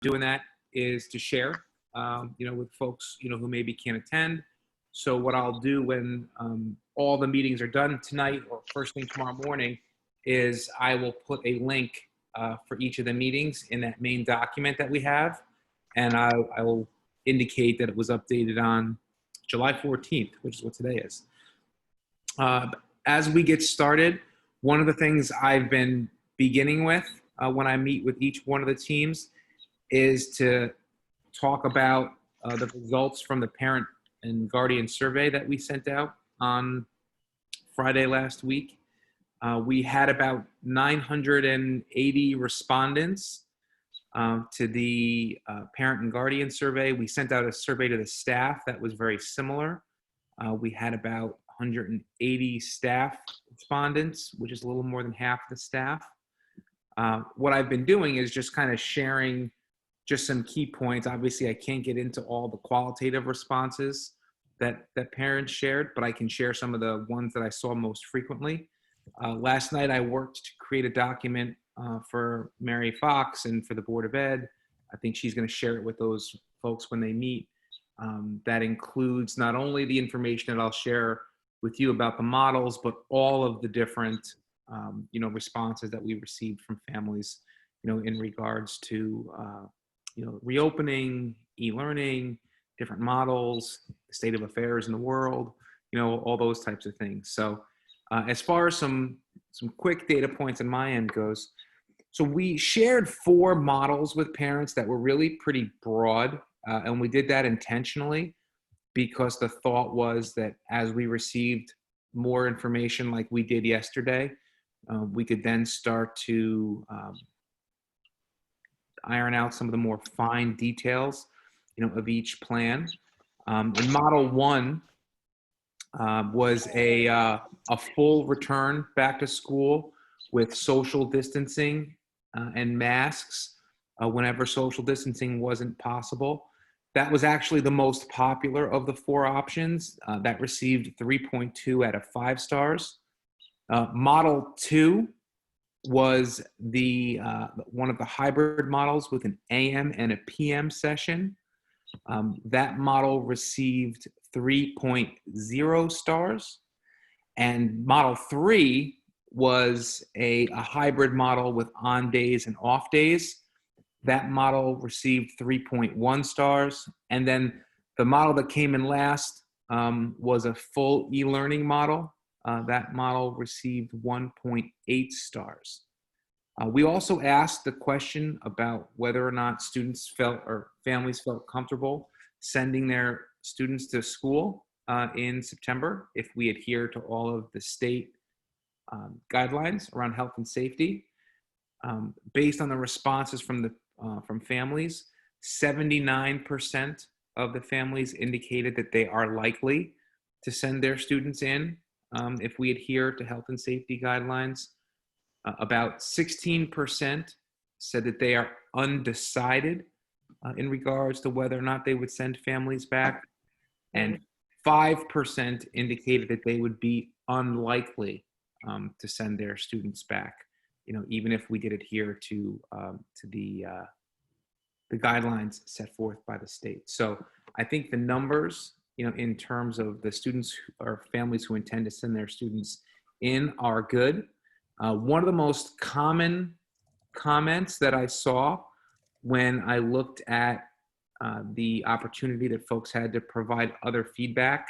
doing that is to share, with folks, who maybe can't attend. So what I'll do when all the meetings are done tonight or first thing tomorrow morning is I will put a link for each of the meetings in that main document that we have. And I will indicate that it was updated on July 14th, which is what today is. As we get started, one of the things I've been beginning with when I meet with each one of the teams is to talk about the results from the parent and guardian survey that we sent out on Friday last week. We had about 980 respondents to the parent and guardian survey. We sent out a survey to the staff that was very similar. We had about 180 staff respondents, which is a little more than half the staff. What I've been doing is just kind of sharing just some key points. Obviously, I can't get into all the qualitative responses that parents shared, but I can share some of the ones that I saw most frequently. Last night, I worked to create a document for Mary Fox and for the Board of Ed. I think she's going to share it with those folks when they meet. That includes not only the information that I'll share with you about the models, but all of the different, responses that we received from families, in regards to, reopening, e-learning, different models, the state of affairs in the world, all those types of things. So as far as some quick data points on my end goes, so we shared 4 models with parents that were really pretty broad, and we did that intentionally because the thought was that as we received more information like we did yesterday, we could then start to iron out some of the more fine details, of each plan. In Model 1 was a full return back to school with social distancing and masks whenever social distancing wasn't possible. That was actually the most popular of the 4 options. That received 3.2 out of 5 stars. Model 2 was one of the hybrid models with an AM and a PM session. That model received 3.0 stars. And Model 3 was a hybrid model with on days and off days. That model received 3.1 stars. And then the model that came in last was a full e-learning model. That model received 1.8 stars. We also asked the question about whether or not students felt or families felt comfortable sending their students to school in September if we adhere to all of the state guidelines around health and safety. Based on the responses from families, 79% of the families indicated that they are likely to send their students in if we adhere to health and safety guidelines. About 16% said that they are undecided in regards to whether or not they would send families back, and 5% indicated that they would be unlikely to send their students back, even if we did adhere to the guidelines set forth by the state. So I think the numbers, in terms of the students or families who intend to send their students in are good. One of the most common comments that I saw when I looked at the opportunity that folks had to provide other feedback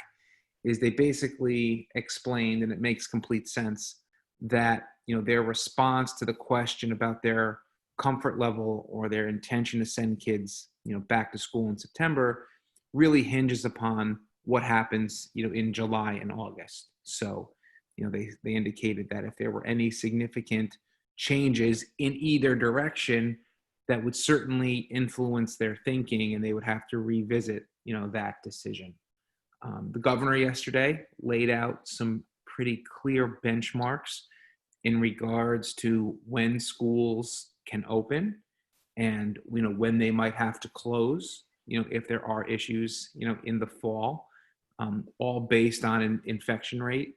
is they basically explained, and it makes complete sense, that their response to the question about their comfort level or their intention to send kids back to school in September really hinges upon what happens in July and August. So they indicated that if there were any significant changes in either direction, that would certainly influence their thinking, and they would have to revisit, that decision. The governor yesterday laid out some pretty clear benchmarks in regards to when schools can open and, when they might have to close, if there are issues, in the fall, all based on an infection rate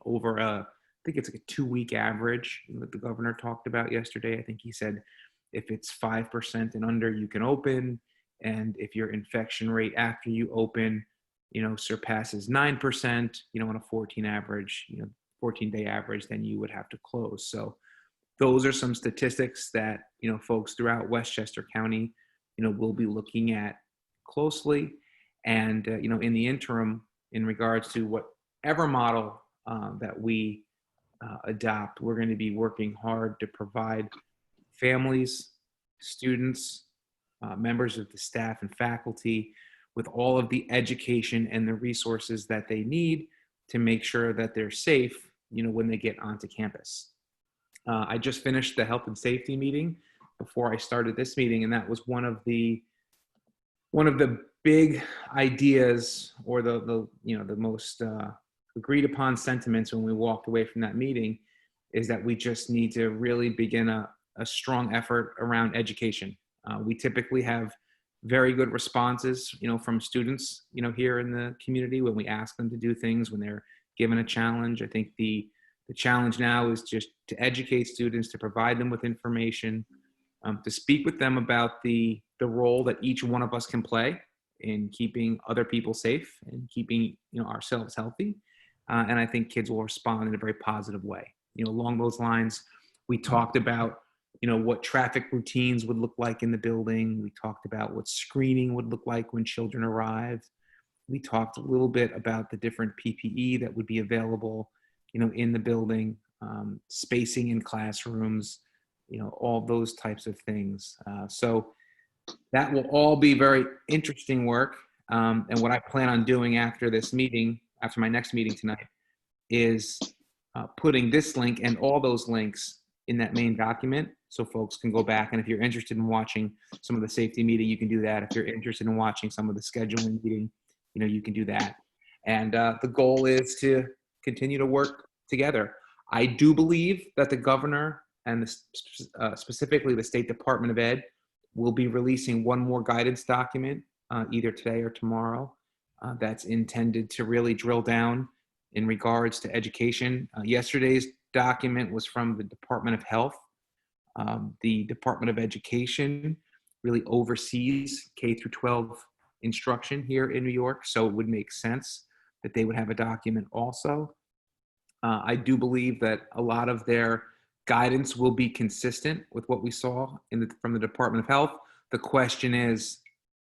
over I think it's like a 2-week average that the governor talked about yesterday. I think he said If it's 5% and under, you can open. And if your infection rate after you open, surpasses 9%, on a 14-day average, then you would have to close. So those are some statistics that, folks throughout Westchester County, will be looking at closely. And, in the interim, in regards to whatever model that we adopt, we're going to be working hard to provide families, students, members of the staff and faculty with all of the education and the resources that they need to make sure that they're safe, when they get onto campus. I just finished the health and safety meeting before I started this meeting, and that was one of the big ideas, or the most agreed upon sentiments when we walked away from that meeting, is that we just need to really begin a strong effort around education. We typically have very good responses, from students, here in the community when we ask them to do things, when they're given a challenge. I think the challenge now is just to educate students, to provide them with information, to speak with them about the role that each one of us can play in keeping other people safe and keeping, ourselves healthy. And I think kids will respond in a very positive way. Along those lines, we talked about, what traffic routines would look like in the building. We talked about what screening would look like when children arrived. We talked a little bit about the different PPE that would be available, in the building, spacing in classrooms, all those types of things. So that will all be very interesting work. And what I plan on doing after this meeting, after my next meeting tonight, is putting this link and all those links in that main document so folks can go back. And if you're interested in watching some of the safety meeting, you can do that. If you're interested in watching some of the scheduling meeting, you can do that. And the goal is to continue to work together. I do believe that the governor and specifically the State Department of Ed will be releasing one more guidance document either today or tomorrow that's intended to really drill down in regards to education. Yesterday's document was from the Department of Health. The Department of Education really oversees K through 12 instruction here in New York, so it would make sense that they would have a document also. I do believe that a lot of their guidance will be consistent with what we saw from the Department of Health. The question is,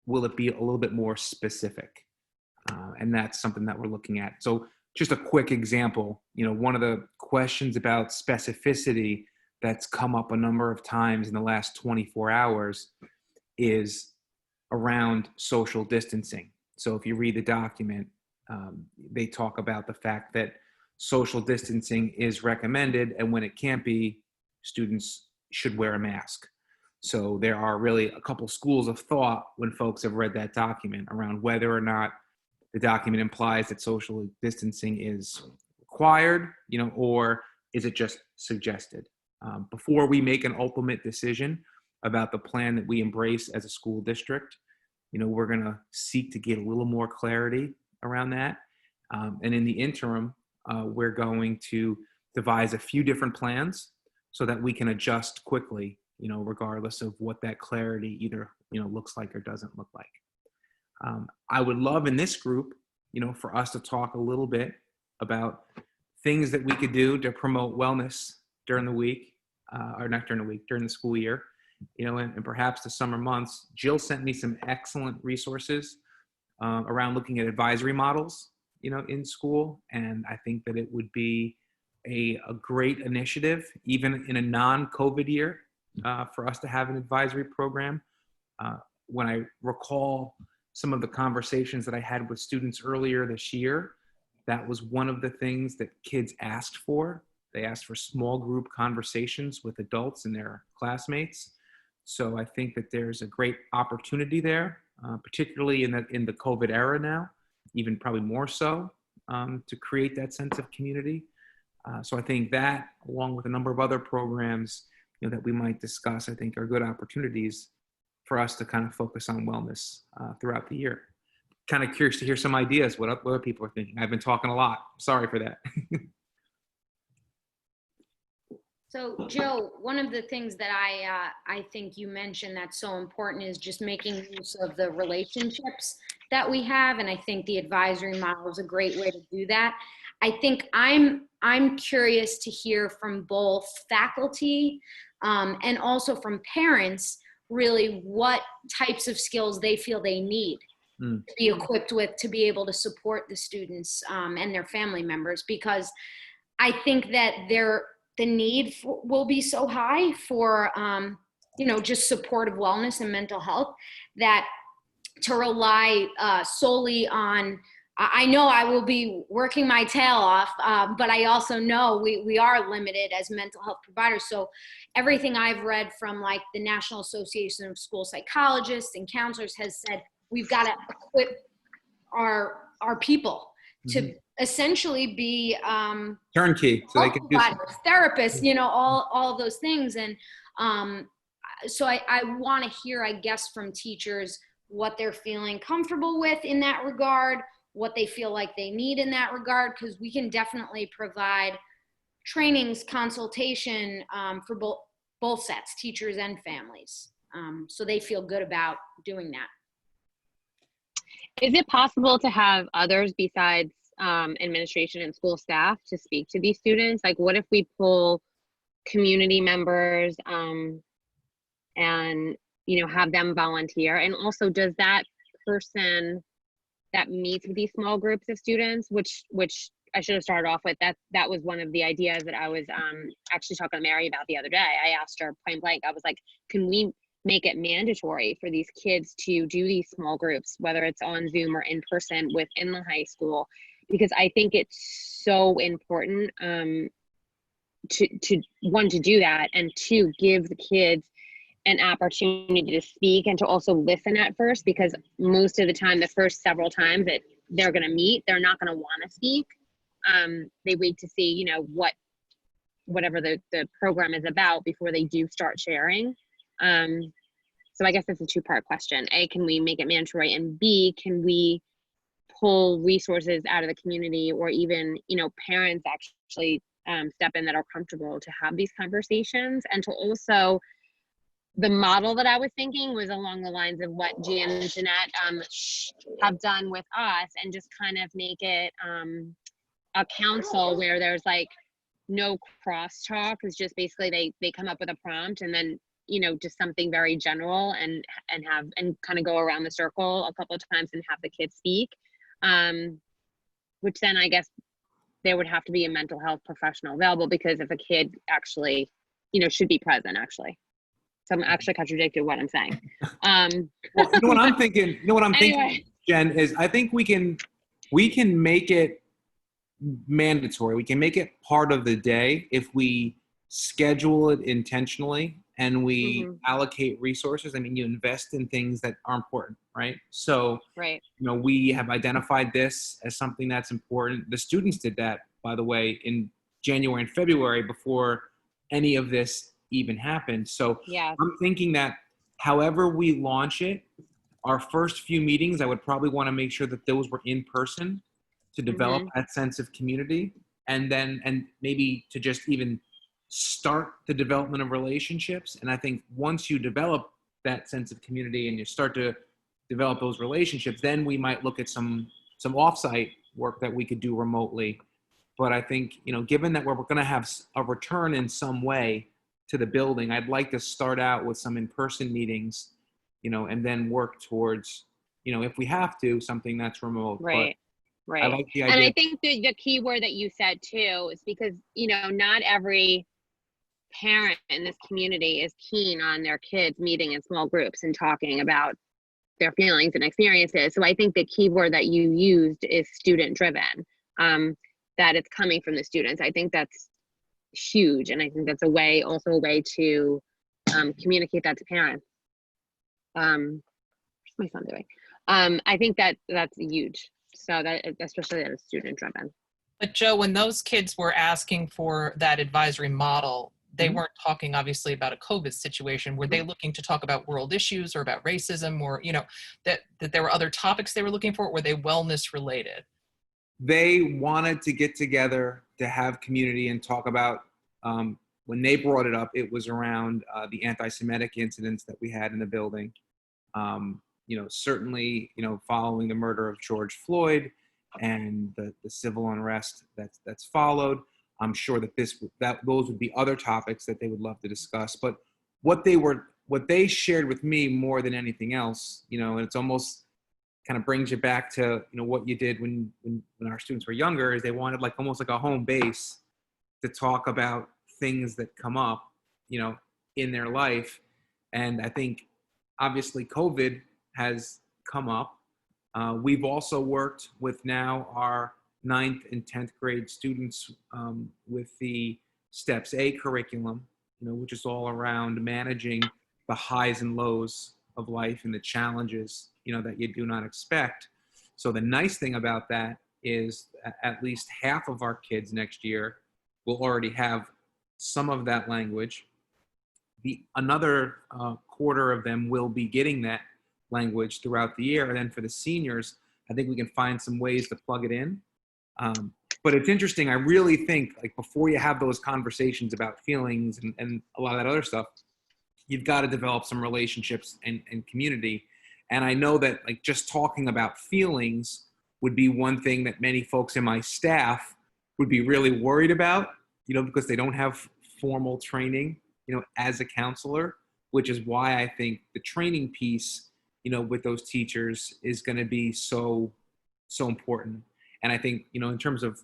will it be a little bit more specific? And that's something that we're looking at. So just a quick example, one of the questions about specificity that's come up a number of times in the last 24 hours is around social distancing. So if you read the document, they talk about the fact that social distancing is recommended, and when it can't be, students should wear a mask. So there are really a couple schools of thought when folks have read that document around whether or not the document implies that social distancing is required, or is it just suggested? Before we make an ultimate decision about the plan that we embrace as a school district, we're going to seek to get a little more clarity around that. And in the interim, we're going to devise a few different plans so that we can adjust quickly, regardless of what that clarity either, looks like or doesn't look like. I would love in this group, for us to talk a little bit about things that we could do to promote wellness during the week, or not during the week, during the school year, and perhaps the summer months. Jill sent me some excellent resources around looking at advisory models, in school. And I think that it would be a great initiative, even in a non-COVID year, for us to have an advisory program. When I recall some of the conversations that I had with students earlier this year, that was one of the things that kids asked for. They asked for small group conversations with adults and their classmates. So I think that there's a great opportunity there, particularly in the COVID era now, even probably more so, to create that sense of community. So I think that, along with a number of other programs, that we might discuss, I think are good opportunities for us to kind of focus on wellness throughout the year. Kind of curious to hear some ideas, what other people are thinking. I've been talking a lot. Sorry for that. So, Joe, one of the things that I think you mentioned that's so important is just making use of the relationships that we have, and I think the advisory model is a great way to do that. I think I'm curious to hear from both faculty and also from parents, really what types of skills they feel they need to be equipped with to be able to support the students and their family members, because I think that the need will be so high for, just supportive wellness and mental health, that to rely solely on, I know I will be working my tail off, but I also know we are limited as mental health providers. So everything I've read from like the National Association of School Psychologists and Counselors has said we've got to equip our people to essentially be turnkey, so they can do therapists, all of those things. And so I want to hear, I guess, from teachers what they're feeling comfortable with in that regard, what they feel like they need in that regard, because we can definitely provide trainings, consultation for both sets, teachers and families, so they feel good about doing that. Is it possible to have others besides administration and school staff to speak to these students? Like, what if we pull community members and, have them volunteer? And also, does that person that meets with these small groups of students, which I should have started off with, that was one of the ideas that I was actually talking to Mary about the other day. I asked her point blank, I was like, can we make it mandatory for these kids to do these small groups, whether it's on Zoom or in person within the high school? Because I think it's so important to one, to do that, and two, give the kids an opportunity to speak and to also listen at first, because most of the time, the first several times that they're going to meet, they're not going to want to speak. They wait to see, whatever the program is about before they do start sharing. So I guess that's a two-part question. A, can we make it mandatory? And B, can we pull resources out of the community, or even, parents actually step in that are comfortable to have these conversations? And to also, the model that I was thinking was along the lines of what Jan and Jeanette have done with us, and just kind of make it a council where there's like no crosstalk. It's just basically they come up with a prompt, and then just something very general, and kind of go around the circle a couple of times and have the kids speak, which then I guess there would have to be a mental health professional available, because if a kid actually should be present actually. So I'm actually contradicting what I'm saying. Well, what I'm thinking, thinking, Jen, is I think we can make it mandatory. We can make it part of the day if we schedule it intentionally and we allocate resources. I mean, you invest in things that are important, right? So, right. We have identified this as something that's important. The students did that, by the way, in January and February before any of this even happened. So yeah. I'm thinking that however we launch it, our first few meetings, I would probably want to make sure that those were in person to develop that sense of community, and maybe to just even start the development of relationships. And I think once you develop that sense of community and you start to develop those relationships, then we might look at some offsite work that we could do remotely. But I think, given that we're going to have a return in some way to the building, I'd like to start out with some in-person meetings, and then work towards, if we have to, something that's remote. Right. But right. I like the idea. And I think the key word that you said too is because, not every parent in this community is keen on their kids meeting in small groups and talking about their feelings and experiences. So I think the key word that you used is student driven, that it's coming from the students. I think that's huge. And I think that's also a way to communicate that to parents. What's my son doing? I think that's huge. So that, especially that it's student driven. But Joe, when those kids were asking for that advisory model, they weren't talking obviously about a COVID situation. Were they looking to talk about world issues or about racism, or, that there were other topics they were looking for? Or were they wellness related? They wanted to get together to have community and talk about when they brought it up, it was around the anti-Semitic incidents that we had in the building. Certainly, following the murder of George Floyd and the civil unrest that's followed, I'm sure that those would be other topics that they would love to discuss. But what they shared with me more than anything else, and it's almost kind of brings you back to what you did when our students were younger, is they wanted almost like a home base to talk about things that come up, in their life. And I think obviously COVID has come up. We've also worked with now our 9th and 10th grade students with the Steps A curriculum, which is all around managing the highs and lows of life and the challenges, that you do not expect. So the nice thing about that is at least half of our kids next year will already have some of that language. Another quarter of them will be getting that language throughout the year. And then for the seniors, I think we can find some ways to plug it in. But it's interesting. I really think before you have those conversations about feelings and a lot of that other stuff, you've got to develop some relationships and community. And I know that just talking about feelings would be one thing that many folks in my staff would be really worried about, because they don't have formal training, as a counselor, which is why I think the training piece, with those teachers is going to be so important. And I think, in terms of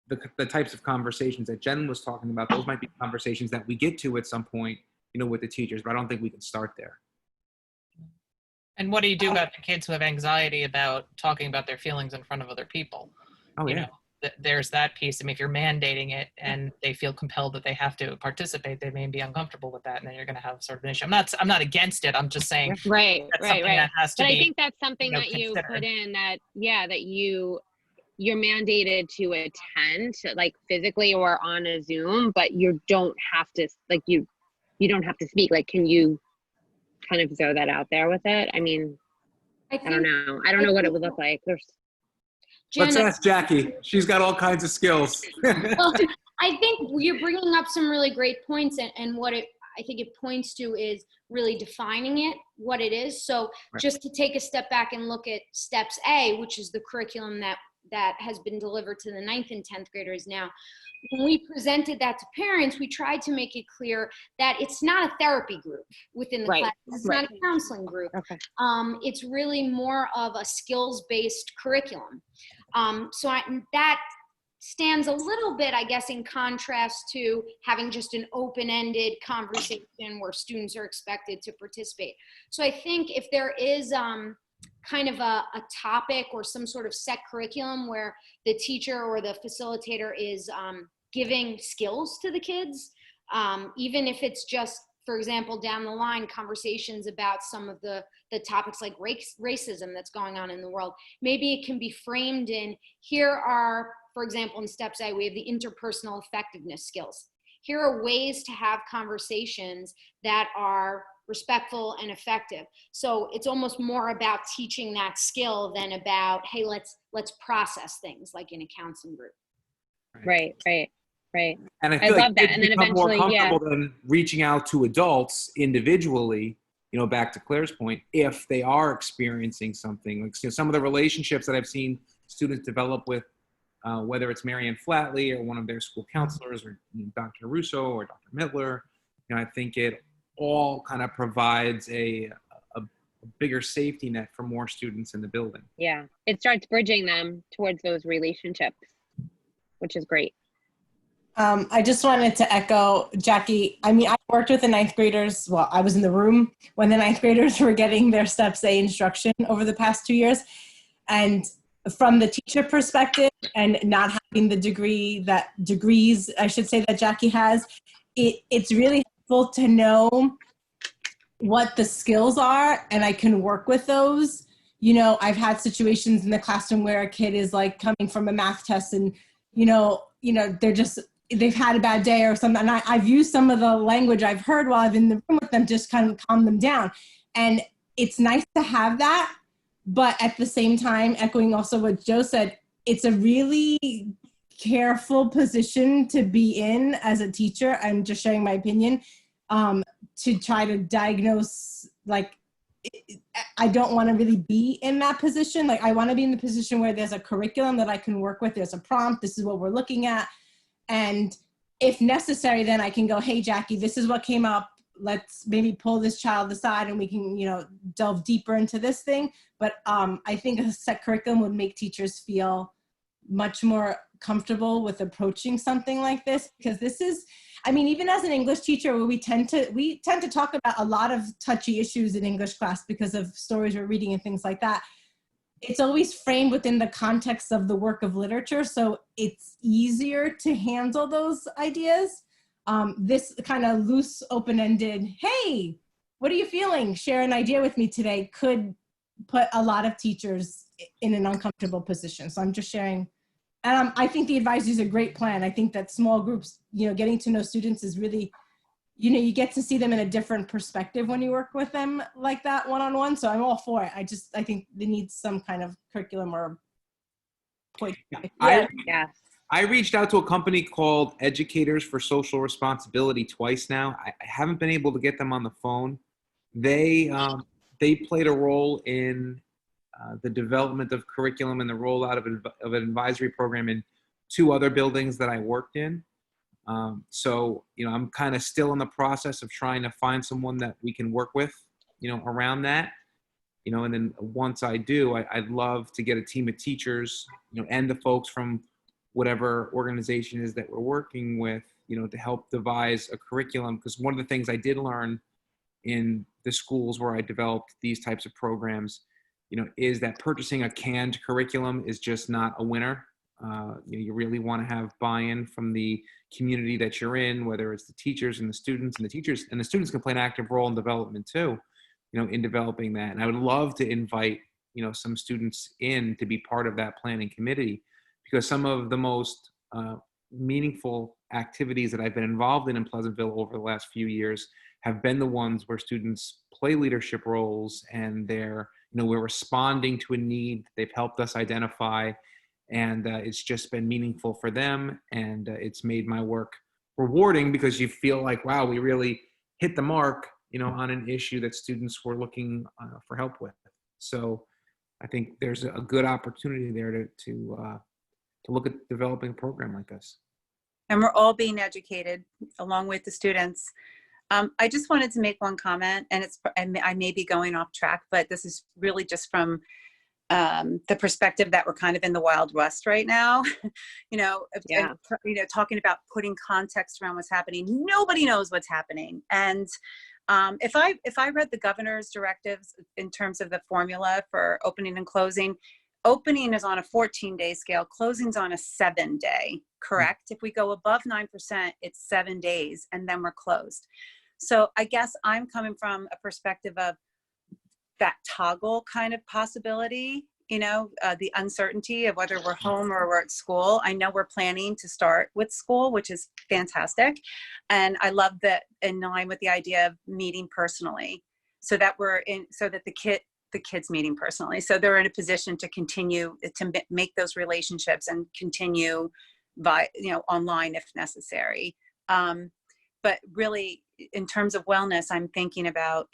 the types of conversations that Jen was talking about, those might be conversations that we get to at some point, with the teachers, but I don't think we can start there. And what do you do about the kids who have anxiety about talking about their feelings in front of other people? Oh, yeah. There's that piece. I mean, if you're mandating it and they feel compelled that they have to participate, they may be uncomfortable with that, and then you're going to have sort of an issue. I'm not against it. I'm just saying, right. That has to but be, I think that's something that you put in that you're mandated to attend, physically or on a Zoom, but you don't have to you don't have to speak. Can you kind of throw that out there with it? I mean, I don't know. I don't know what it would look like. Let's ask Jackie. She's got all kinds of skills. Well, I think you're bringing up some really great points, and what I think it points to is really defining it, what it is. So just to take a step back and look at Steps A, which is the curriculum that has been delivered to the 9th and 10th graders now. When we presented that to parents, we tried to make it clear that it's not a therapy group within the class. It's not a counseling group. Okay. It's really more of a skills-based curriculum. That stands a little bit, I guess, in contrast to having just an open-ended conversation where students are expected to participate. So I think if there is kind of a topic or some sort of set curriculum where the teacher or the facilitator is giving skills to the kids, even if it's just, for example, down the line, conversations about some of the topics like racism that's going on in the world. Maybe it can be framed in, here are, for example, in Steps A, we have the interpersonal effectiveness skills. Here are ways to have conversations that are respectful and effective. So it's almost more about teaching that skill than about, hey, let's process things like in a counseling group. Right. And I love that. And then become more eventually, comfortable than reaching out to adults individually, back to Claire's point, if they are experiencing something. Some of the relationships that I've seen students develop with, whether it's Marianne Flatley or one of their school counselors or Dr. Russo or Dr. Mittler, I think it all kind of provides a bigger safety net for more students in the building. Yeah, it starts bridging them towards those relationships, which is great. I just wanted to echo Jackie. I mean, I worked with the 9th graders. Well, I was in the room when the 9th graders were getting their Steps A instruction over the past 2 years. And from the teacher perspective and not having the degrees, I should say, that Jackie has, it's really helpful to know what the skills are, and I can work with those. I've had situations in the classroom where a kid is coming from a math test and, they've had a bad day or something. And I've used some of the language I've heard while I've been in the room with them, just kind of calm them down. And it's nice to have that. But at the same time, echoing also what Joe said, it's a really careful position to be in as a teacher. I'm just sharing my opinion, to try to diagnose, like, I don't want to really be in that position. Like, I want to be in the position where there's a curriculum that I can work with. There's a prompt. This is what we're looking at. And if necessary, then I can go, hey, Jackie, this is what came up. Let's maybe pull this child aside and we can, delve deeper into this thing. But I think a set curriculum would make teachers feel much more comfortable with approaching something like this, because this is, even as an English teacher, we tend to talk about a lot of touchy issues in English class because of stories we're reading and things like that. It's always framed within the context of the work of literature, so it's easier to handle those ideas. This kind of loose, open-ended, hey, what are you feeling? Share an idea with me today, could put a lot of teachers in an uncomfortable position. So I'm just sharing. And I think the advisory is a great plan. I think that small groups, getting to know students is really, you get to see them in a different perspective when you work with them like that one-on-one. So I'm all for it. I think they need some kind of curriculum or point. Yeah. I reached out to a company called Educators for Social Responsibility twice now. I haven't been able to get them on the phone. They played a role in the development of curriculum and the rollout of an advisory program in 2 other buildings that I worked in. So, I'm kind of still in the process of trying to find someone that we can work with, around that, and then once I do, I'd love to get a team of teachers, and the folks from whatever organization is that we're working with, to help devise a curriculum. Because one of the things I did learn in the schools where I developed these types of programs, is that purchasing a canned curriculum is just not a winner. You really want to have buy-in from the community that you're in, whether it's the teachers and the students, and the students can play an active role in development too, in developing that. And I would love to invite, some students in to be part of that planning committee, because some of the most meaningful activities that I've been involved in Pleasantville over the last few years have been the ones where students play leadership roles, and we're responding to a need they've helped us identify, and it's just been meaningful for them, and it's made my work rewarding, because you feel like, wow, we really hit the mark, on an issue that students were looking for help with. So I think there's a good opportunity there to look at developing a program like this. And we're all being educated along with the students. I just wanted to make one comment, and I may be going off track, but this is really just from the perspective that we're kind of in the Wild West right now. Talking about putting context around what's happening. Nobody knows what's happening. And if I read the governor's directives in terms of the formula for opening and closing, opening is on a 14-day scale, closing's on a 7-day, correct? If we go above 9%, it's 7 days, and then we're closed. So I guess I'm coming from a perspective of that toggle kind of possibility, the uncertainty of whether we're home or we're at school. I know we're planning to start with school, which is fantastic. And I love that, in line with the idea of meeting personally, so that the kids meeting personally. So they're in a position to continue to make those relationships and continue online if necessary. But really, in terms of wellness, I'm thinking about,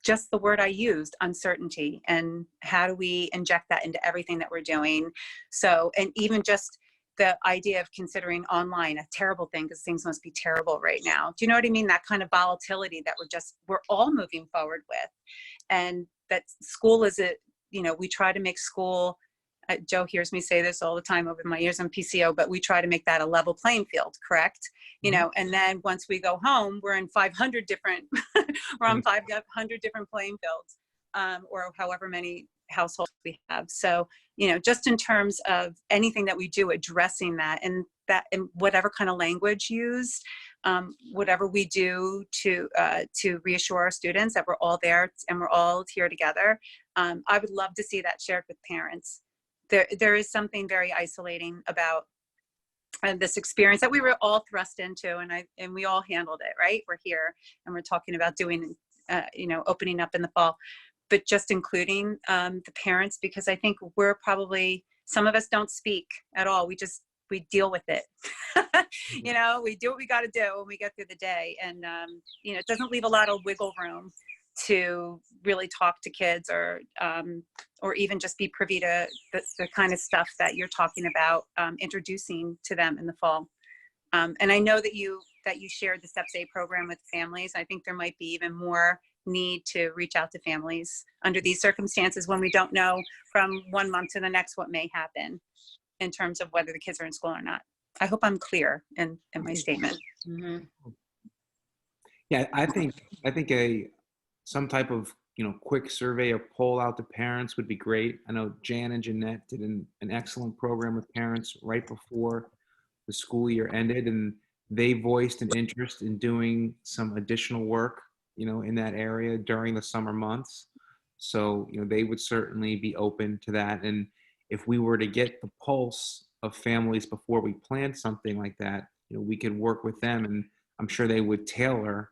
just the word I used, uncertainty, and how do we inject that into everything that we're doing? So, and even just the idea of considering online a terrible thing, because things must be terrible right now. Do you know what I mean? That kind of volatility that we're all moving forward with. And that school is we try to make school, Joe hears me say this all the time over my years on PCO, but we try to make that a level playing field, correct? And then once we go home, we're in 500 different, we're on 500 different playing fields, or however many households we have. So, just in terms of anything that we do, addressing that, and whatever kind of language used, whatever we do to reassure our students that we're all there and we're all here together. I would love to see that shared with parents. There is something very isolating about this experience that we were all thrust into, and we all handled it, right? We're here and we're talking about doing, opening up in the fall, but just including the parents, because I think we're probably Some of us don't speak at all. We deal with it. You know, we do what we got to do when we get through the day. And, you know, it doesn't leave a lot of wiggle room to really talk to kids or even just be privy to the kind of stuff that you're talking about, introducing to them in the fall. And I know that you shared the Steps A program with families. I think there might be even more need to reach out to families under these circumstances when we don't know from one month to the next what may happen in terms of whether the kids are in school or not. I hope I'm clear in my statement. Mhm. Yeah, I think some type of, you know, quick survey or poll out to parents would be great. I know Jan and Jeanette did an excellent program with parents right before the school year ended, and they voiced an interest in doing some additional work, you know, in that area during the summer months. So, you know, they would certainly be open to that. And if we were to get the pulse of families before we planned something like that, you know, we could work with them, and I'm sure they would tailor,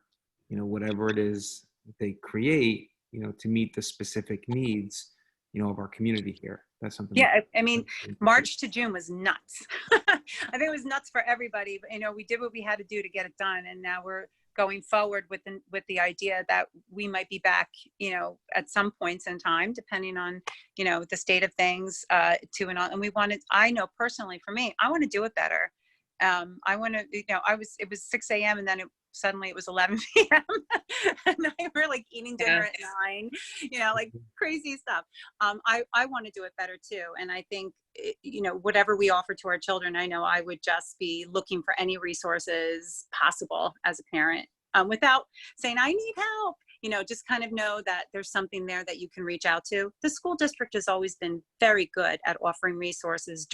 you know, whatever it is that they create, you know, to meet the specific needs, you know, of our community here. That's something. Yeah, I mean, March to June was nuts. I think it was nuts for everybody. But, you know, we did what we had to do to get it done, and now we're going forward with the idea that we might be back, you know, at some points in time, depending on, you know, the state of things, to and on. And I know personally for me, I want to do it better. I want to, you know, it was 6 a.m. and then suddenly it was 11 p.m. and we're like eating dinner at 9, you know, like crazy stuff. I want to do it better too. And I think, you know, whatever we offer to our children, I know I would just be looking for any resources possible as a parent, without saying, I need help, you know, just kind of know that there's something there that you can reach out to. The school district has always been very good at offering resources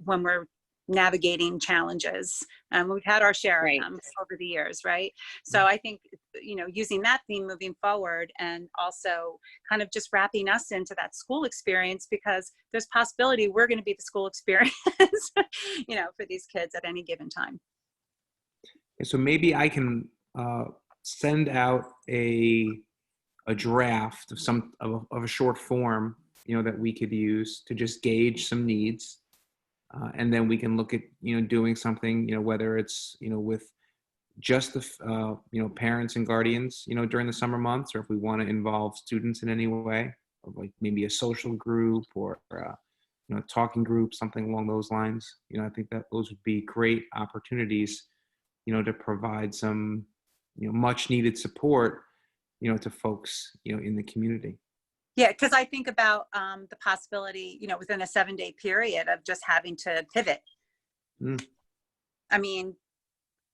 when we're navigating challenges. We've had our share of them over the years, right? So I think, you know, using that theme moving forward, and also kind of just wrapping us into that school experience, because there's possibility we're going to be the school experience, you know, for these kids at any given time. So maybe I can send out a draft of a short form, you know, that we could use to just gauge some needs. And then we can look at, you know, doing something, you know, whether it's, you know, with just the, you know, parents and guardians, you know, during the summer months, or if we want to involve students in any way, or like maybe a social group or, you know, talking group, something along those lines. You know, I think that those would be great opportunities, you know, to provide some, you know, much needed support, you know, to folks, you know, in the community. Yeah, because I think about the possibility, you know, within a 7-day period of just having to pivot. I mean,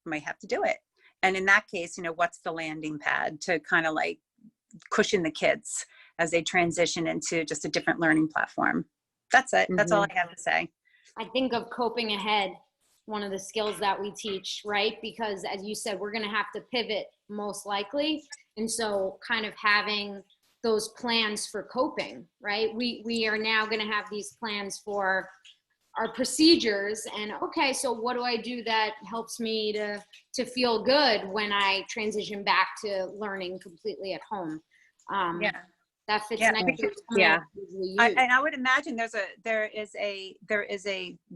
might have to do it. And in that case, you know, what's the landing pad to kind of like cushion the kids as they transition into just a different learning platform? That's it. That's all I have to say. I think of coping ahead, one of the skills that we teach, right? Because as you said, we're going to have to pivot most likely. And so kind of having those plans for coping, right? We are now going to have these plans for our procedures, and okay, so what do I do that helps me to feel good when I transition back to learning completely at home? That fits nicely. And I would imagine there is a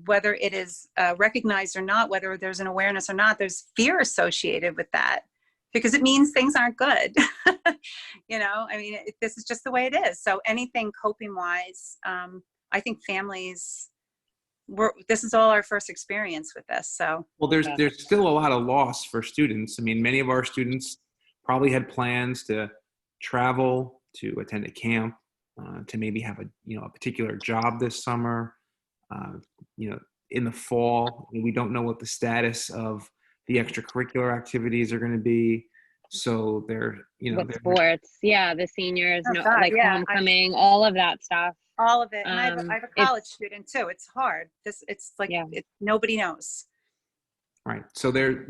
whether it is recognized or not, whether there's an awareness or not, there's fear associated with that, because it means things aren't good. You know, I mean, this is just the way it is. So anything coping wise, I think families, this is all our first experience with this. So, well, there's still a lot of loss for students. I mean, many of our students probably had plans to travel, to attend a camp, to maybe have a particular job this summer. You know, in the fall, we don't know what the status of the extracurricular activities are going to be. So they're, you know, with sports, the seniors, homecoming, all of that stuff. All of it. And I have a college student too. It's hard. It's like nobody knows. Right. So there's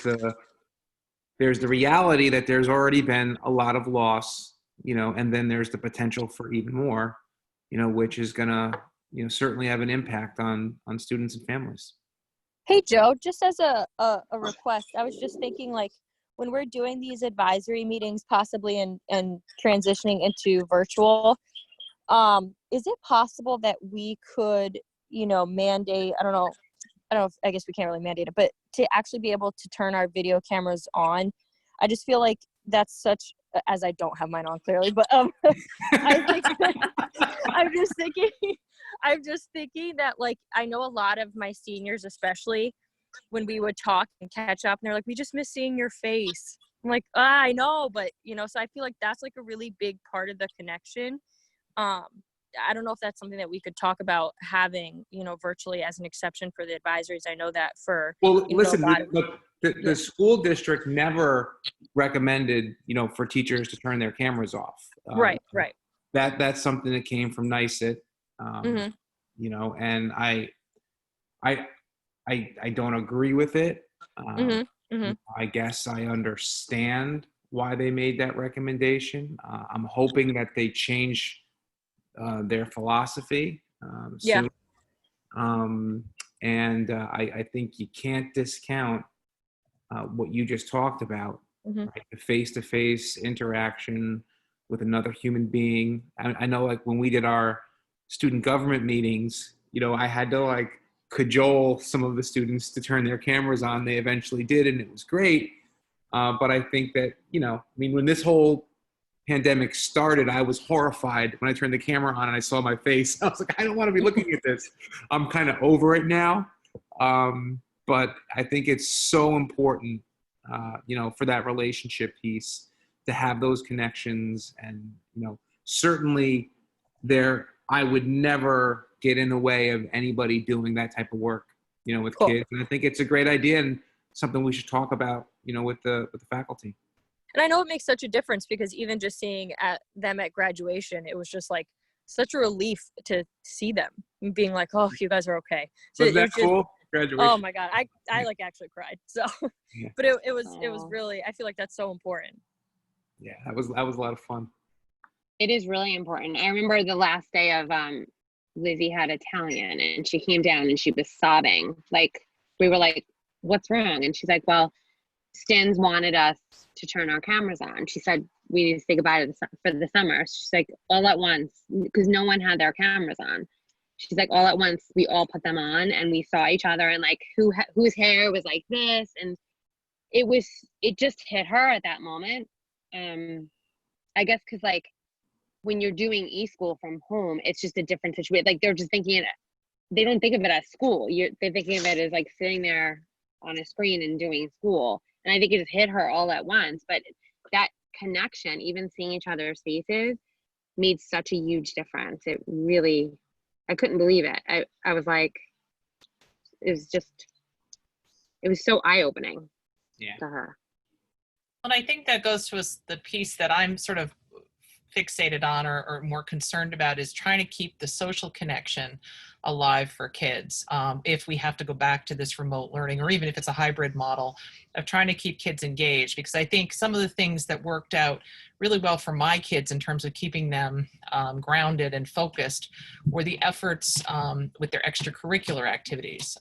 the reality that there's already been a lot of loss, you know, and then there's the potential for even more, you know, which is gonna, you know, certainly have an impact on students and families. Hey Joe, just as a request, I was just thinking, like, when we're doing these advisory meetings, possibly and transitioning into virtual, is it possible that we could, mandate, I don't know, I guess we can't really mandate it, but to actually be able to turn our video cameras on? I just feel like that's such, as I don't have mine on clearly, but I think I'm just thinking, that, like, I know a lot of my seniors, especially when we would talk and catch up, and they're like, we just miss seeing your face. I'm like, I know, but so I feel like that's like a really big part of the connection. I don't know if that's something that we could talk about having, virtually as an exception for the advisories. I know that for, Well, listen, a lot of, the school district never recommended, for teachers to turn their cameras off. right. That's something that came from NICET, Mhm. And I don't agree with it. I guess I understand why they made that recommendation. I'm hoping that they change their philosophy Yeah. soon. I think you can't discount what you just talked about, Mhm. right? The face-to-face interaction with another human being. I know, like, when we did our student government meetings, I had to, like, cajole some of the students to turn their cameras on. They eventually did, and it was great. But I think that, when this whole pandemic started, I was horrified when I turned the camera on and I saw my face. I was like, I don't want to be looking at this. I'm kind of over it now. But I think it's so important, for that relationship piece, to have those connections. And, certainly I would never get in the way of anybody doing that type of work, with Cool. kids. And I think it's a great idea and something we should talk about, with the faculty. And I know it makes such a difference, because even just seeing them at graduation, it was just like such a relief to see them and being like, oh, you guys are okay. So Was it that was just, cool? Graduation. oh my God, I like actually cried. So, Yeah. but it was really, I feel like that's so important. Yeah, that was a lot of fun. It is really important. I remember the last day of Lizzie had Italian, and she came down and she was sobbing. Like, we were like, what's wrong? And she's like, well, Stins wanted us to turn our cameras on. She said, we need to say goodbye for the summer. She's like, all at once, because no one had their cameras on. She's like, all at once, we all put them on, and we saw each other, and like whose hair was like this. And it just hit her at that moment. I guess because, like, when you're doing e-school from home, it's just a different situation. Like, they're just thinking they don't think of it as school. They're thinking of it as like sitting there on a screen and doing school. And I think it just hit her all at once. But that connection, even seeing each other's faces, made such a huge difference. It really, I couldn't believe it. I was like, it was so eye-opening to her. And I think that goes to the piece that I'm sort of fixated on or more concerned about, is trying to keep the social connection alive for kids. If we have to go back to this remote learning, or even if it's a hybrid model, of trying to keep kids engaged, because I think some of the things that worked out really well for my kids in terms of keeping them grounded and focused were the efforts with their extracurricular activities.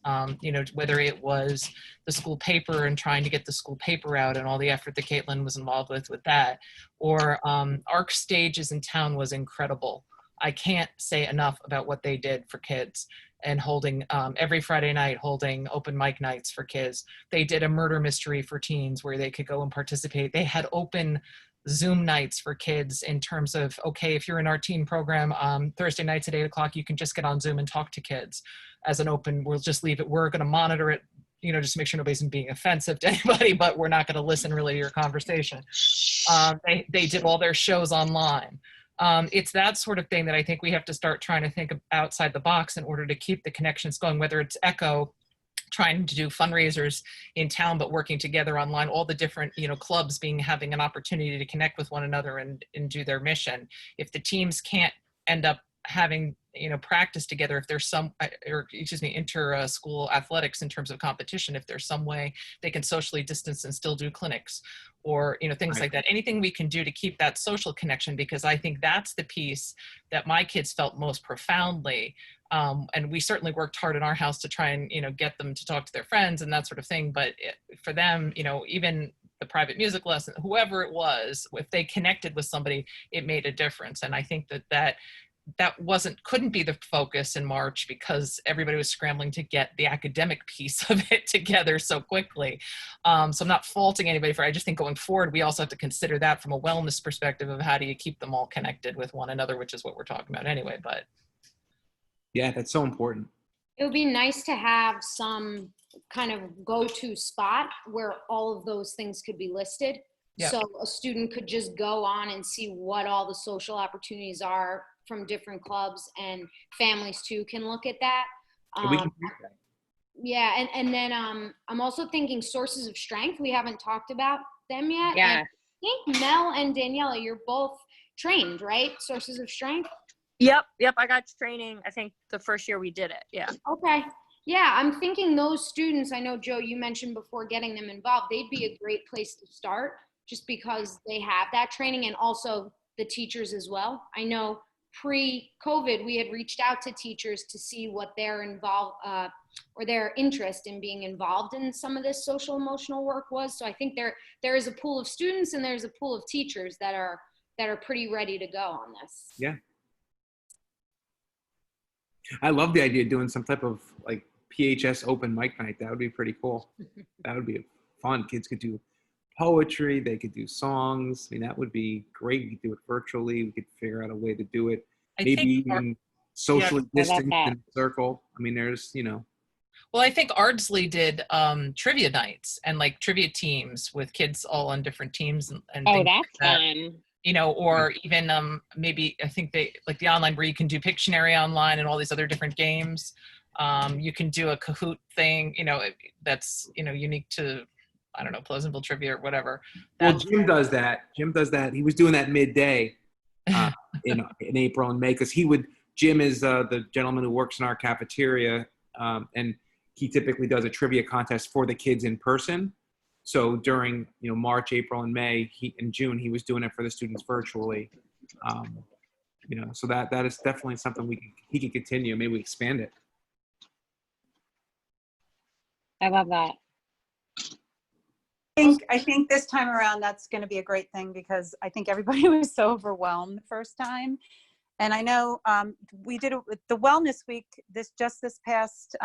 Whether it was the school paper and trying to get the school paper out and all the effort that Caitlin was involved with that, or ARC Stages in town was incredible. I can't say enough about what they did for kids, and holding every Friday night, holding open mic nights for kids. They did a murder mystery for teens where they could go and participate. They had open Zoom nights for kids in terms of, okay, if you're in our teen program, Thursday nights at 8:00, you can just get on Zoom and talk to kids as an open, we'll just leave it. We're going to monitor it, just to make sure nobody's being offensive to anybody, but we're not going to listen really to your conversation. They did all their shows online. It's that sort of thing that I think we have to start trying to think of outside the box in order to keep the connections going, whether it's Echo trying to do fundraisers in town, but working together online, all the different, clubs having an opportunity to connect with one another and do their mission. If the teams can't end up having, practice together, if there's inter-school athletics in terms of competition, if there's some way they can socially distance and still do clinics, or, things like that. Anything we can do to keep that social connection, because I think that's the piece that my kids felt most profoundly. And we certainly worked hard in our house to try and, get them to talk to their friends and that sort of thing. But for them, even the private music lesson, whoever it was, if they connected with somebody, it made a difference. And I think that that couldn't be the focus in March because everybody was scrambling to get the academic piece of it together so quickly. So I'm not faulting anybody for it. I just think going forward, we also have to consider that from a wellness perspective of how do you keep them all connected with one another, which is what we're talking about anyway. But Yeah, that's so important. It would be nice to have some kind of go-to spot where all of those things could be listed. Yep. So a student could just go on and see what all the social opportunities are from different clubs, and families too can look at that. And we can do that. Yeah, and then I'm also thinking sources of strength. We haven't talked about them yet. Yeah. And I think Mel and Daniela, you're both trained, right? Sources of strength. Yep. I got training, I think the first year we did it. Yeah. Okay. Yeah, I'm thinking those students, I know, Joe, you mentioned before getting them involved, they'd be a great place to start just because they have that training, and also the teachers as well. I know pre-COVID, we had reached out to teachers to see what their or their interest in being involved in some of this social emotional work was. So I think there is a pool of students and there's a pool of teachers that are pretty ready to go on this. Yeah. I love the idea of doing some type of like PHS open mic night. That would be pretty cool. That would be fun. Kids could do poetry. They could do songs. I mean, that would be great. We could do it virtually. We could figure out a way to do it. Maybe even socially distant in a circle. I mean, there's, well, I think Ardsley did trivia nights and like trivia teams with kids all on different teams and Oh, things that's like that. fun. Or even maybe I think they like the online where you can do Pictionary online and all these other different games. You can do a Kahoot thing, that's, unique to, I don't know, Pleasantville trivia or whatever. well, Jim does that. He was doing that midday in April and May because Jim is the gentleman who works in our cafeteria, and he typically does a trivia contest for the kids in person. So during March, April, and May, in June, he was doing it for the students virtually. So that is definitely something he can continue. Maybe we expand it. I love that. I think this time around that's going to be a great thing because I think everybody was so overwhelmed the first time. And I know we did it with the Wellness Week this past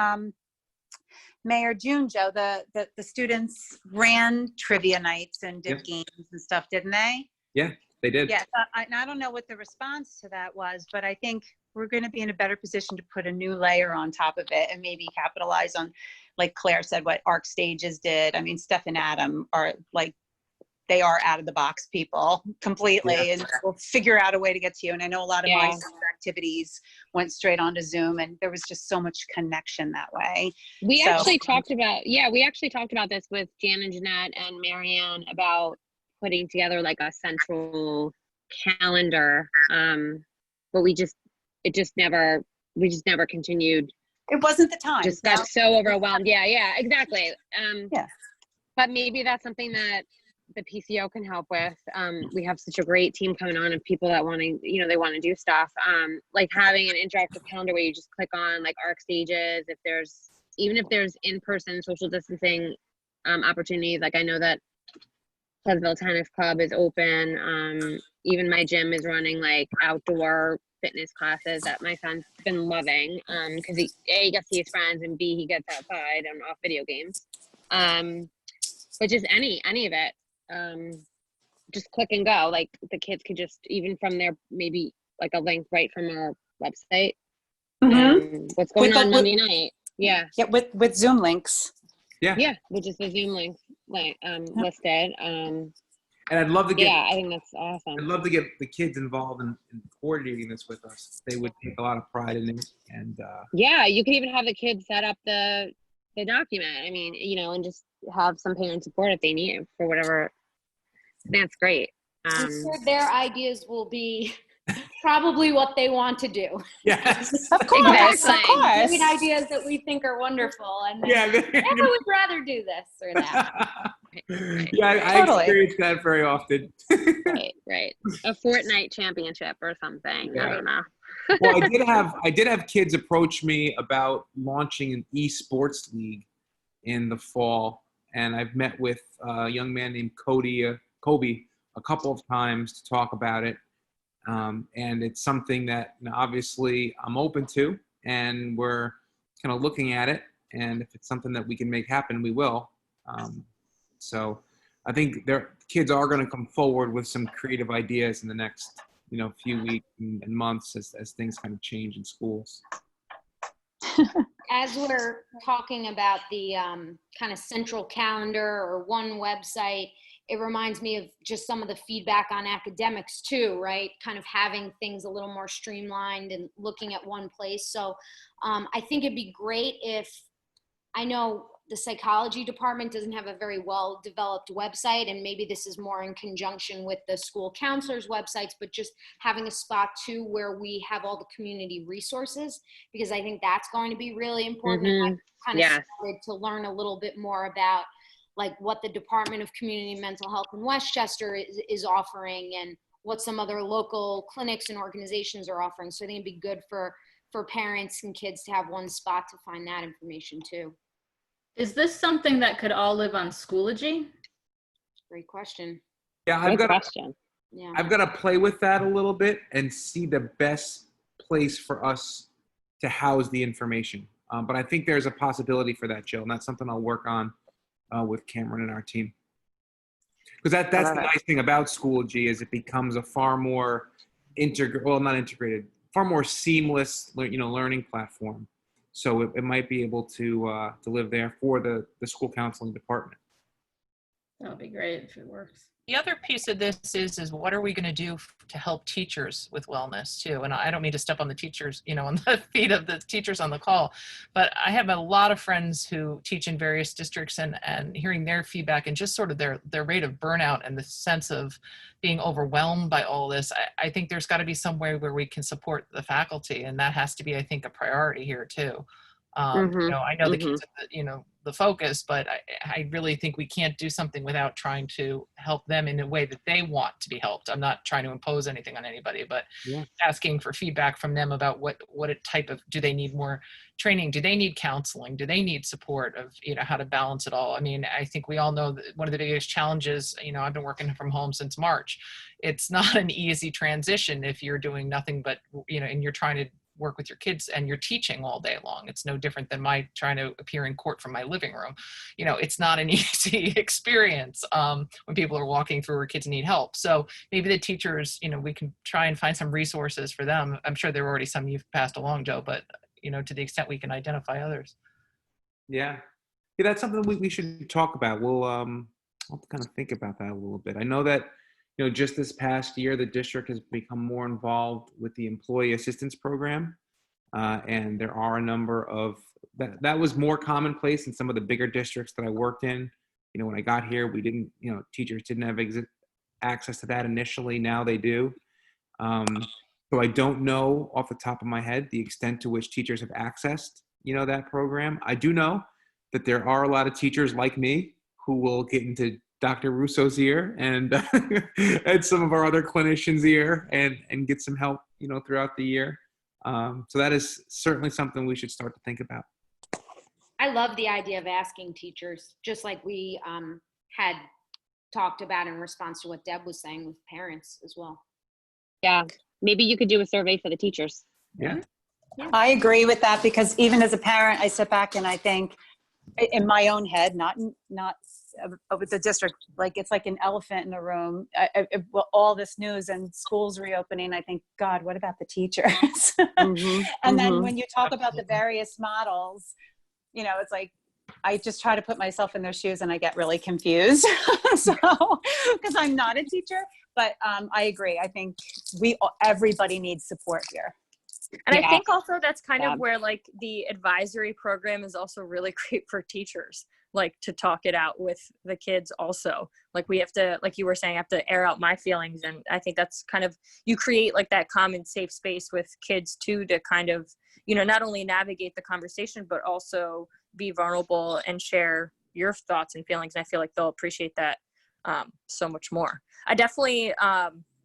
May or June, Joe. The students ran trivia nights and did games and stuff, didn't they? Yeah, they did. Yeah, and I don't know what the response to that was, but I think we're going to be in a better position to put a new layer on top of it and maybe capitalize on, like Claire said, what Arc Stages did. I mean, Steph and Adam are like, they are out of the box people completely, and we'll figure out a way to get to you. And I know a lot of my activities went straight onto Zoom, and there was just so much connection that way. We actually talked about this with Jan and Jeanette and Marianne about putting together like a central calendar. But we just never continued. It wasn't the time. Just got so overwhelmed. Yeah, exactly. Yeah. But maybe that's something that the PCO can help with. We have such a great team coming on of people that want to, they want to do stuff. Like having an interactive calendar where you just click on like Arc Stages. Even if there's in-person social distancing opportunities, like I know that Pleasantville Tennis Club is open. Even my gym is running like outdoor fitness classes that my son's been loving because he gets to see his friends, and B, he gets outside and off video games. But just any of it, just click and go. Like the kids could just, even from there, maybe like a link right from our website. What's going on Monday night? Yeah, with Zoom links. Yeah, with just the Zoom link listed. And I'd love to get. Yeah, I think that's awesome. I'd love to get the kids involved in coordinating this with us. They would take a lot of pride in it, and yeah, you could even have the kids set up the document. I mean, and just have some parent support if they need it for whatever. That's great. I'm sure their ideas will be probably what they want to do. Yes, of course, Exactly. of course. Great ideas that we think are wonderful, and yeah, I would rather do this or that. Yeah, I Totally. experience that very often. Right. A Fortnite championship or something. Yeah. I don't know. Well, I did have kids approach me about launching an esports league in the fall, and I've met with a young man named Kobe a couple of times to talk about it. And it's something that, you know, obviously I'm open to, and we're kind of looking at it. And if it's something that we can make happen, we will. So I think kids are going to come forward with some creative ideas in the next, you know, few weeks and months as things kind of change in schools. As we're talking about the kind of central calendar or one website, it reminds me of just some of the feedback on academics too, right? Kind of having things a little more streamlined and looking at one place. So I think it'd be great if, I know the psychology department doesn't have a very well developed website, and maybe this is more in conjunction with the school counselors' websites, but just having a spot too where we have all the community resources, because I think that's going to be really important. And I kind of started to learn a little bit more about like what the Department of Community Mental Health in Westchester is offering, and what some other local clinics and organizations are offering. So I think it'd be good for parents and kids to have one spot to find that information too. Is this something that could all live on Schoology? Great question. Yeah, I've got to play with that a little bit and see the best place for us to house the information. But I think there's a possibility for that, Jill, and that's something I'll work on with Cameron and our team. Because that's the nice thing about Schoology, is it becomes a far more far more seamless, you know, learning platform. So it might be able to live there for the school counseling department. That would be great if it works. The other piece of this is what are we going to do to help teachers with wellness too? And I don't mean to step on the teachers, you know, on the feet of the teachers on the call, but I have a lot of friends who teach in various districts, and hearing their feedback and just sort of their rate of burnout and the sense of being overwhelmed by all this. I think there's got to be some way where we can support the faculty, and that has to be, I think, a priority here too. You know, I know the kids are the focus, but I really think we can't do something without trying to help them in a way that they want to be helped. I'm not trying to impose anything on anybody, but asking for feedback from them about what type of, do they need more training? Do they need counseling? Do they need support of, you know, how to balance it all? I mean, I think we all know that one of the biggest challenges, you know, I've been working from home since March. It's not an easy transition if you're doing nothing but, you know, and you're trying to work with your kids and you're teaching all day long. It's no different than my trying to appear in court from my living room. You know, it's not an easy experience when people are walking through or kids need help. So maybe the teachers, you know, we can try and find some resources for them. I'm sure there were already some you've passed along, Joe, but, you know, to the extent we can identify others. Yeah, that's something we should talk about. We'll I'll have to kind of think about that a little bit. I know that, you know, just this past year, the district has become more involved with the employee assistance program. And there are a number of, that was more commonplace in some of the bigger districts that I worked in. You know, when I got here, we didn't, you know, teachers didn't have access to that initially. Now they do. So I don't know off the top of my head the extent to which teachers have accessed, you know, that program. I do know that there are a lot of teachers like me who will get into Dr. Russo's ear and and some of our other clinicians' ear and get some help, you know, throughout the year. So that is certainly something we should start to think about. I love the idea of asking teachers, just like we had talked about in response to what Deb was saying with parents as well. Yeah, maybe you could do a survey for the teachers. Yeah. I agree with that, because even as a parent, I sit back and I think in my own head, not with the district, like it's like an elephant in the room. All this news and schools reopening, I think, God, what about the teachers? And then when you talk about the various models, you know, it's like, I just try to put myself in their shoes and I get really confused. So, because I'm not a teacher, but I agree. I think everybody needs support here. And I think also that's kind of where like the advisory program is also really great for teachers, like to talk it out with the kids also. Like we have to, like you were saying, I have to air out my feelings. And I think that's kind of, you create like that common safe space with kids too, to kind of, you know, not only navigate the conversation, but also be vulnerable and share your thoughts and feelings. And I feel like they'll appreciate that so much more. I definitely,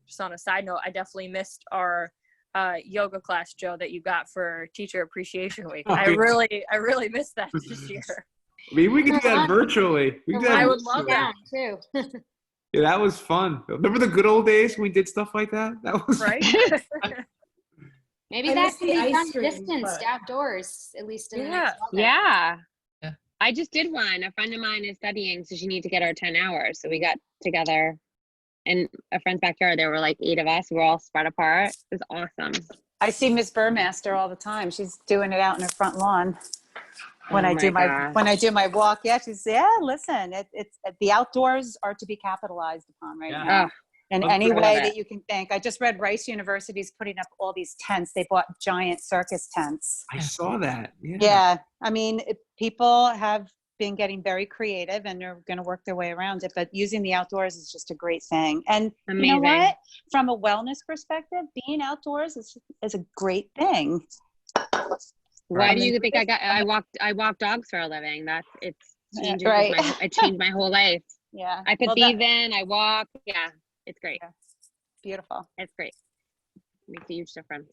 just on a side note, I definitely missed our yoga class, Joe, that you got for Teacher Appreciation Week. I really missed that this year. I mean, we could do that virtually. I would love that too. Yeah, that was fun. Remember the good old days when we did stuff like that? That was Right? Maybe I that miss can the be ice done cream, distanced but- outdoors, at least in the Yeah. next weather. Yeah. Yeah. I just did one. A friend of mine is studying, so she needs to get her 10 hours. So we got together in a friend's backyard. There were like 8 of us. We're all spread apart. It was awesome. I see Miss Burmaster all the time. She's doing it out in her front lawn. When Oh I do my gosh. when I do my walk, yeah, she's listen, it's the outdoors are to be capitalized upon right Yeah. now. Oh, In Love any to love way it. that you can think. I just read Rice University's putting up all these tents. They bought giant circus tents. I saw that. Yeah. Yeah, I mean, people have been getting very creative and they're going to work their way around it, but using the outdoors is just a great thing. And you know Amazing. what? From a wellness perspective, being outdoors is a great thing. Why Right. do you think I walk dogs for a living? It Right. changed my whole life. Yeah. I put Well, these in, I walk. Yeah, it's great. beautiful. It's great. Makes a huge difference.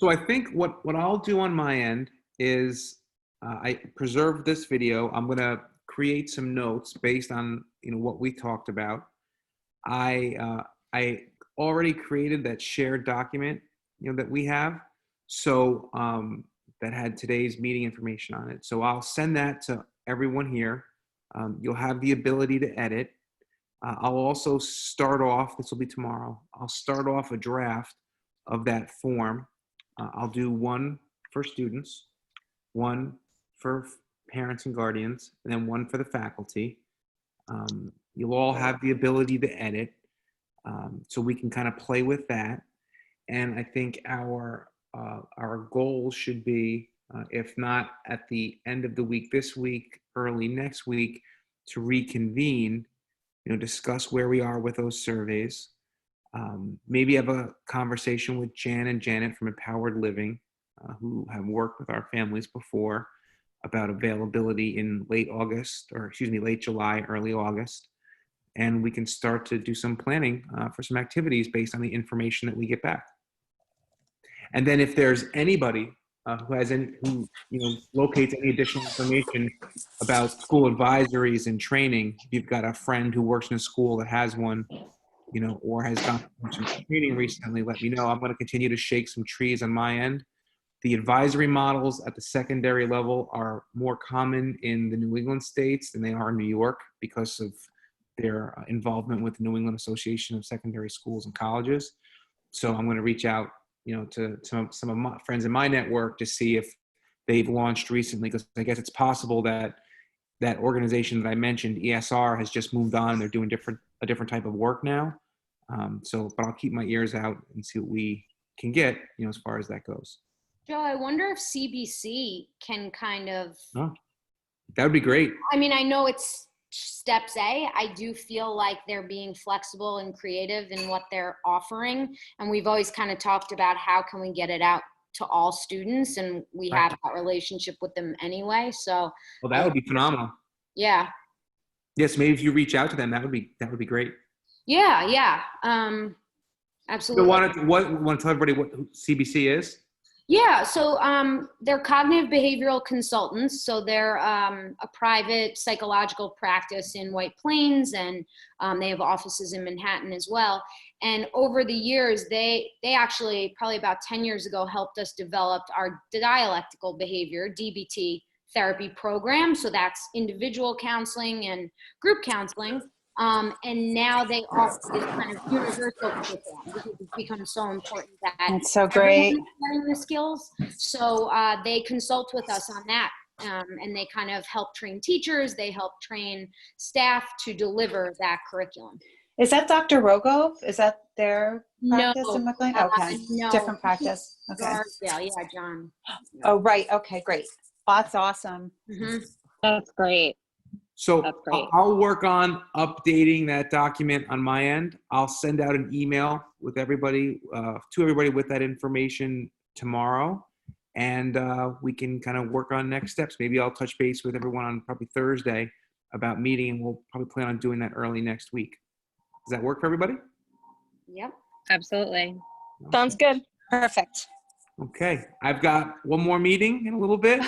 So I think what I'll do on my end is I preserved this video. I'm gonna create some notes based on what we talked about. I already created that shared document that we have, so that had today's meeting information on it. So I'll send that to everyone here. You'll have the ability to edit. I'll also start off. This will be tomorrow. I'll start off a draft of that form. I'll do one for students, one for parents and guardians, and then one for the faculty. You'll all have the ability to edit, so we can kind of play with that. And I think our goal should be, if not at the end of the week this week, early next week, to reconvene, discuss where we are with those surveys. Maybe have a conversation with Jan and Janet from Empowered Living, who have worked with our families before, about availability in late July, early August. And we can start to do some planning for some activities based on the information that we get back. And then if there's anybody who locates any additional information about school advisories and training, if you've got a friend who works in a school that has one, or has gone through some training recently, let me know. I'm going to continue to shake some trees on my end. The advisory models at the secondary level are more common in the New England states than they are in New York because of their involvement with the New England Association of Secondary Schools and Colleges. So I'm going to reach out, to some of my friends in my network to see if they've launched recently, because I guess it's possible that that organization that I mentioned, ESR, has just moved on. They're doing a different type of work now. But I'll keep my ears out and see what we can get, as far as that goes. Joe, I wonder if CBC can kind of, Oh, that would be great. I mean, I know it's steps A. I do feel like they're being flexible and creative in what they're offering. And we've always kind of talked about how can we get it out to all students, and we have that relationship with them anyway. So, Well, that would be phenomenal. yeah. Yes, maybe if you reach out to them, that would be great. Yeah. Absolutely. Want to tell everybody what CBC is? Yeah, so they're cognitive behavioral consultants. So they're a private psychological practice in White Plains, and they have offices in Manhattan as well. And over the years, they actually, probably about 10 years ago, helped us develop our dialectical behavior, DBT, therapy program. So that's individual counseling and group counseling. And now they offer this kind of universal curriculum because it's become so important that That's so great. everyone is learning the skills. So they consult with us on that. And they kind of help train teachers. They help train staff to deliver that curriculum. Is that Dr. Rogov? Is that their practice No, in McLean? Okay, no. different practice. Okay. Yeah, John. Oh, right. Okay, great. That's awesome. Mhm. That's great. So That's great. I'll work on updating that document on my end. I'll send out an email with everybody, to everybody with that information tomorrow. And we can kind of work on next steps. Maybe I'll touch base with everyone on probably Thursday about meeting, and we'll probably plan on doing that early next week. Does that work for everybody? Yep. Absolutely. Sounds good. Perfect. Okay. I've got one more meeting in a little bit.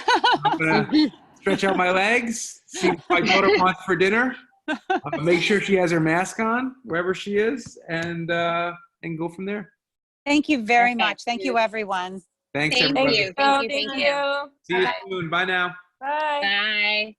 I'm going to stretch out my legs, see what my daughter wants for dinner. Make sure she has her mask on wherever she is, and go from there. Thank you very Okay. much. Thank you, everyone. Thanks, Thank everybody. you. Thank you. Thank you. See you soon. Bye now. Bye. Bye.